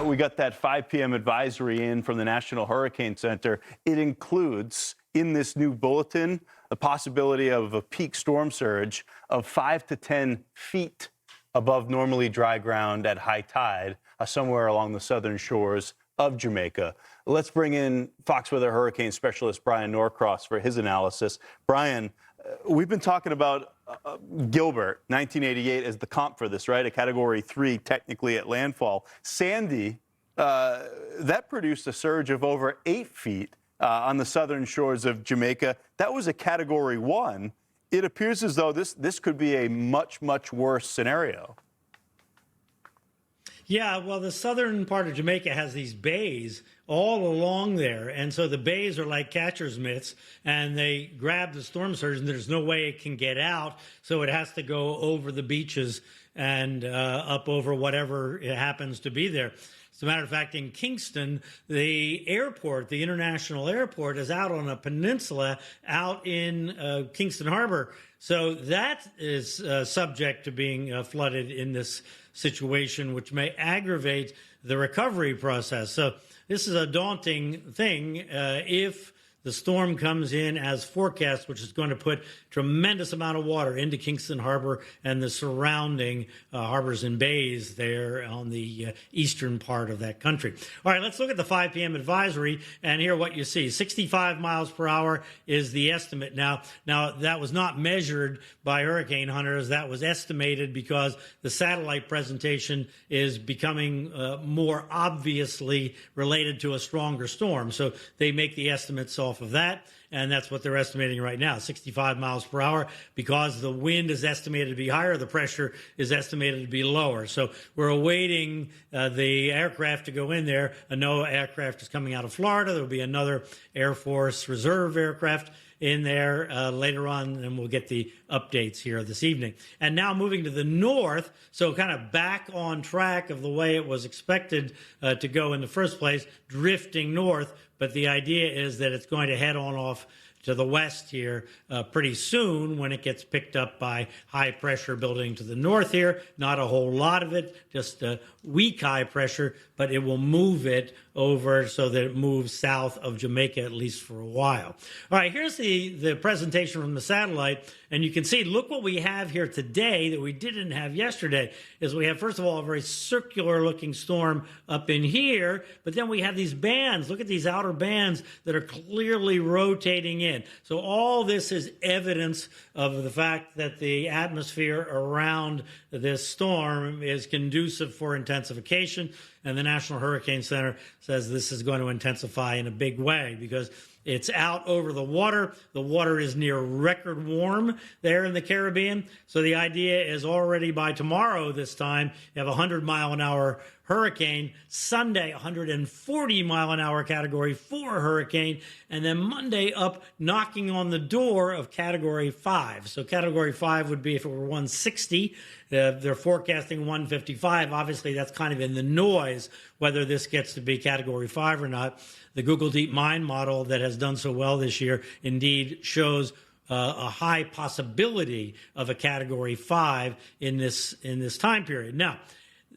We got that 5 p.m. advisory in from the National Hurricane Center. It includes, in this new bulletin, the possibility of a peak storm surge of 5 to 10 feet above normally dry ground at high tide, somewhere along the southern shores of Jamaica. Let's bring in Fox Weather hurricane specialist Bryan Norcross for his analysis. Bryan, we've been talking about Gilbert, 1988, as the comp for this, right? A Category 3 technically at landfall. Sandy, that produced a surge of over 8 feet on the southern shores of Jamaica. That was a Category 1. It appears as though this could be a much, much worse scenario. Yeah, well, the southern part of Jamaica has these bays all along there. And so the bays are like catcher's mitts, and they grab the storm surge, and there's no way it can get out. So it has to go over the beaches and up over whatever it happens to be there. As a matter of fact, in Kingston, the airport, the international airport, is out on a peninsula out in Kingston Harbor. So that is subject to being flooded in this situation, which may aggravate the recovery process. So this is a daunting thing if the storm comes in as forecast, which is going to put tremendous amount of water into Kingston Harbor and the surrounding harbors and bays there on the eastern part of that country. All right, let's look at the 5 p.m. advisory and hear what you see. 65 miles per hour is the estimate. Now that was not measured by hurricane hunters. That was estimated because the satellite presentation is becoming more obviously related to a stronger storm. So they make the estimates off of that, and that's what they're estimating right now, 65 miles per hour. Because the wind is estimated to be higher, the pressure is estimated to be lower. So we're awaiting the aircraft to go in there. A NOAA aircraft is coming out of Florida. There will be another Air Force Reserve aircraft in there later on, and we'll get the updates here this evening. And now moving to the north, so kind of back on track of the way it was expected to go in the first place, drifting north, but the idea is that it's going to head on off to the west here pretty soon when it gets picked up by high pressure building to the north here. Not a whole lot of it, just weak high pressure, but it will move it over so that it moves south of Jamaica at least for a while. All right, here's the presentation from the satellite, and you can see, look what we have here today that we didn't have yesterday, is we have, first of all, a very circular looking storm up in here, but then we have these bands. Look at these outer bands that are clearly rotating in. So all this is evidence of the fact that the atmosphere around this storm is conducive for intensification, and the National Hurricane Center says this is going to intensify in a big way because it's out over the water. The water is near record warm there in the Caribbean. So the idea is already by tomorrow this time, you have a 100-mile-an-hour hurricane. Sunday, 140-mile-an-hour Category 4 hurricane. And then Monday up knocking on the door of Category 5. So Category 5 would be if it were 160. They're forecasting 155. Obviously, that's kind of in the noise whether this gets to be Category 5 or not. The Google DeepMind model that has done so well this year indeed shows a high possibility of a Category 5 in this time period. Now,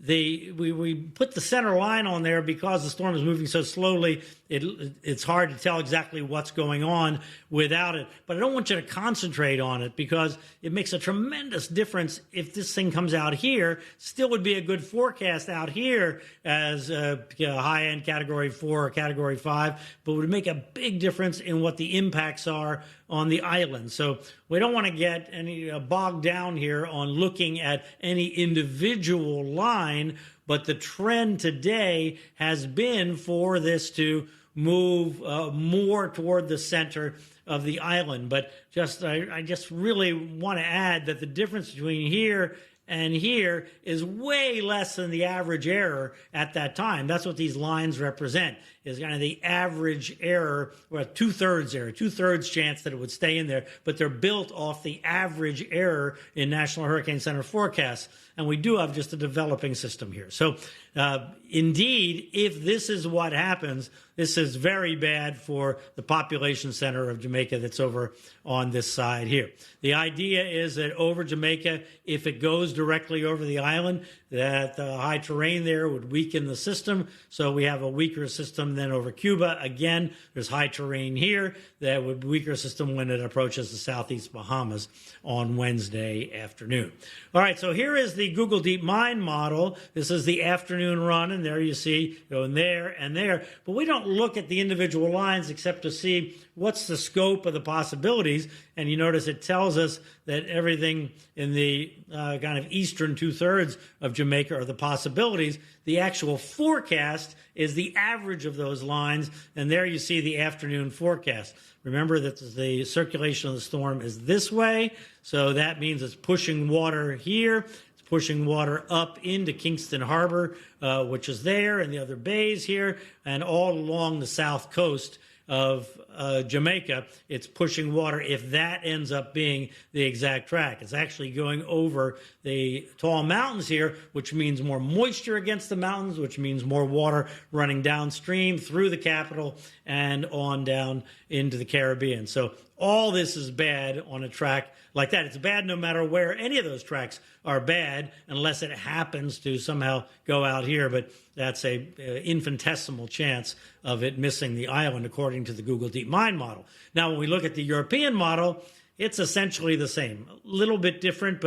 we put the center line on there because the storm is moving so slowly. It's hard to tell exactly what's going on without it. But I don't want you to concentrate on it because it makes a tremendous difference if this thing comes out here. Still would be a good forecast out here as a high-end Category 4 or Category 5, but would make a big difference in what the impacts are on the island. So we don't want to get any bogged down here on looking at any individual line, but the trend today has been for this to move more toward the center of the island. But I just really want to add that the difference between here and here is way less than the average error at that time. That's what these lines represent, is kind of the average error, or two-thirds error, two-thirds chance that it would stay in there, but they're built off the average error in National Hurricane Center forecasts. And we do have just a developing system here. So indeed, if this is what happens, this is very bad for the population center of Jamaica that's over on this side here. The idea is that over Jamaica, if it goes directly over the island, that the high terrain there would weaken the system. So we have a weaker system than over Cuba. Again, there's high terrain here that would weaker system when it approaches the southeast Bahamas on Wednesday afternoon. All right, so here is the Google DeepMind model. This is the afternoon run, and there you see going there and there. But we don't look at the individual lines except to see what's the scope of the possibilities. And you notice it tells us that everything in the kind of eastern two-thirds of Jamaica are the possibilities. The actual forecast is the average of those lines, and there you see the afternoon forecast. Remember that the circulation of the storm is this way, so that means it's pushing water here. It's pushing water up into Kingston Harbor, which is there, and the other bays here, and all along the south coast of Jamaica. It's pushing water if that ends up being the exact track. It's actually going over the tall mountains here, which means more moisture against the mountains, which means more water running downstream through the capital and on down into the Caribbean. So all this is bad on a track like that. It's bad no matter where. Any of those tracks are bad unless it happens to somehow go out here, but that's a infinitesimal chance of it missing the island according to the Google DeepMind model. Now, when we look at the European model, it's essentially the same. A little bit different,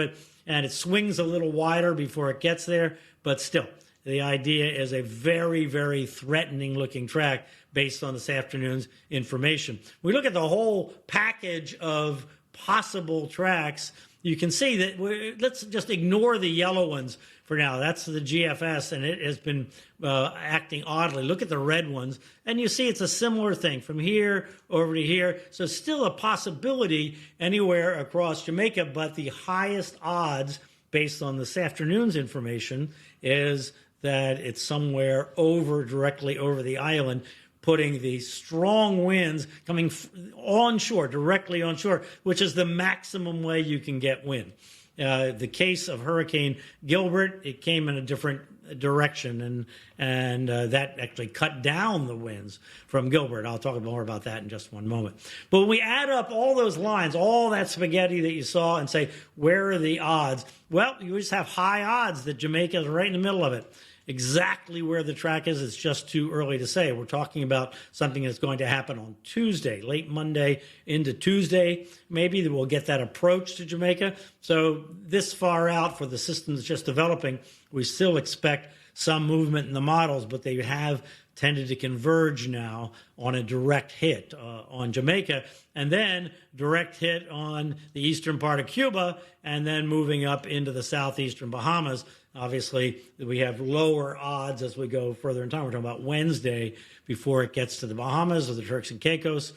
and it swings a little wider before it gets there, but still, the idea is a very, very threatening looking track based on this afternoon's information. We look at the whole package of possible tracks. You can see that let's just ignore the yellow ones for now. That's the GFS, and it has been acting oddly. Look at the red ones, and you see it's a similar thing from here over to here. So still a possibility anywhere across Jamaica, but the highest odds based on this afternoon's information is that it's somewhere directly over the island, putting the strong winds coming onshore, directly onshore, which is the maximum way you can get wind. The case of Hurricane Gilbert, it came in a different direction, and that actually cut down the winds from Gilbert. I'll talk more about that in just one moment. But when we add up all those lines, all that spaghetti that you saw, and say, where are the odds? Well, you just have high odds that Jamaica is right in the middle of it. Exactly where the track is, it's just too early to say. We're talking about something that's going to happen on Tuesday, late Monday into Tuesday. Maybe that we'll get that approach to Jamaica. So this far out for the system that's just developing, we still expect some movement in the models, but they have tended to converge now on a direct hit on Jamaica, and then direct hit on the eastern part of Cuba, and then moving up into the southeastern Bahamas. Obviously, we have lower odds as we go further in time. We're talking about Wednesday before it gets to the Bahamas or the Turks and Caicos,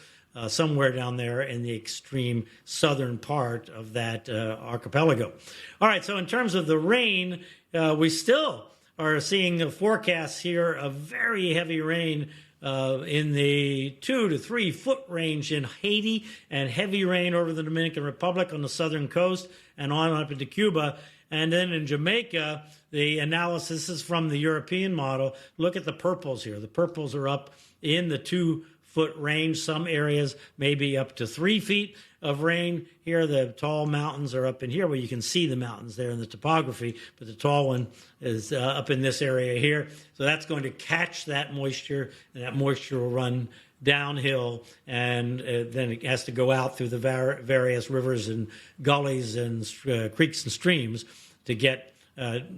somewhere down there in the extreme southern part of that archipelago. All right, so in terms of the rain, we still are seeing a forecast here of very heavy rain in the 2 to 3 foot range in Haiti, and heavy rain over the Dominican Republic on the southern coast and on up into Cuba. And then in Jamaica, the analysis is from the European model. Look at the purples here. The purples are up in the 2 foot range. Some areas maybe up to 3 feet of rain. Here, the tall mountains are up in here where you can see the mountains there in the topography, but the tall one is up in this area here. So that's going to catch that moisture, and that moisture will run downhill, and then it has to go out through the various rivers and gullies and creeks and streams to get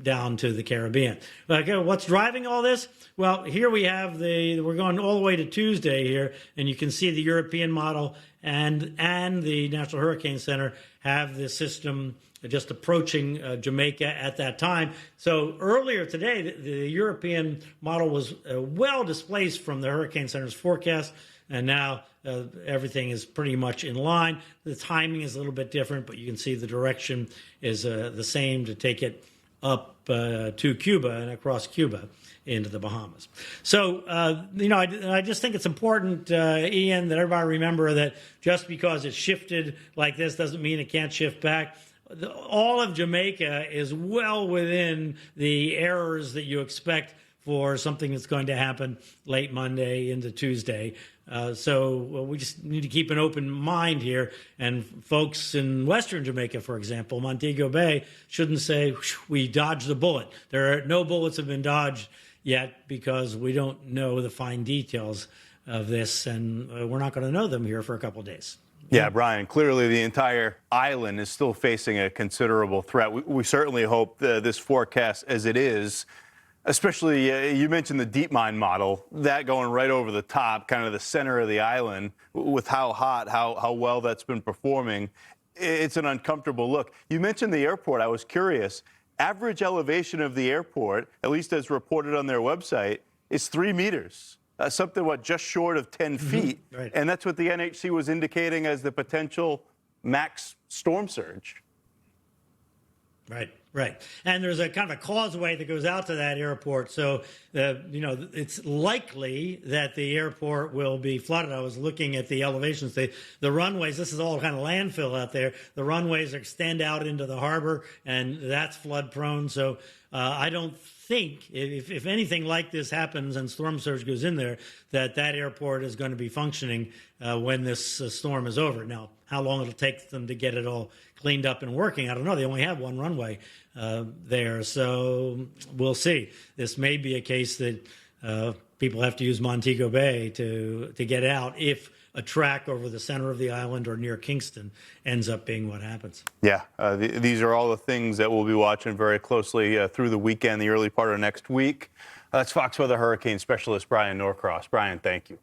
down to the Caribbean. Okay, what's driving all this? Well, here we have we're going all the way to Tuesday here, and you can see the European model and the National Hurricane Center have the system just approaching Jamaica at that time. So earlier today, the European model was well displaced from the Hurricane Center's forecast, and now everything is pretty much in line. The timing is a little bit different, but you can see the direction is the same to take it up to Cuba and across Cuba into the Bahamas. So, I just think it's important, Ian, that everybody remember that just because it's shifted like this doesn't mean it can't shift back. All of Jamaica is well within the errors that you expect for something that's going to happen late Monday into Tuesday. So we just need to keep an open mind here. And folks in Western Jamaica, for example, Montego Bay, shouldn't say we dodged a bullet. No bullets have been dodged yet because we don't know the fine details of this, and we're not going to know them here for a couple of days. Yeah, Brian, clearly the entire island is still facing a considerable threat. We certainly hope this forecast as it is, especially you mentioned the deep mine model, that going right over the top, kind of the center of the island, with how hot, how well that's been performing. It's an uncomfortable look. You mentioned the airport. I was curious. Average elevation of the airport, at least as reported on their website, is 3 meters. Something, just short of 10 feet. Right. And that's what the NHC was indicating as the potential max storm surge. Right. And there's a kind of a causeway that goes out to that airport. So, it's likely that the airport will be flooded. I was looking at the elevations. The runways, this is all kind of landfill out there. The runways extend out into the harbor, and that's flood prone. So I don't think, if anything like this happens and storm surge goes in there, that airport is going to be functioning when this storm is over. Now, how long it'll take them to get it all cleaned up and working, I don't know. They only have one runway there, so we'll see. This may be a case that people have to use Montego Bay to get out if a track over the center of the island or near Kingston ends up being what happens. Yeah, these are all the things that we'll be watching very closely through the weekend, the early part of next week. That's Fox Weather Hurricane Specialist Bryan Norcross. Bryan, thank you.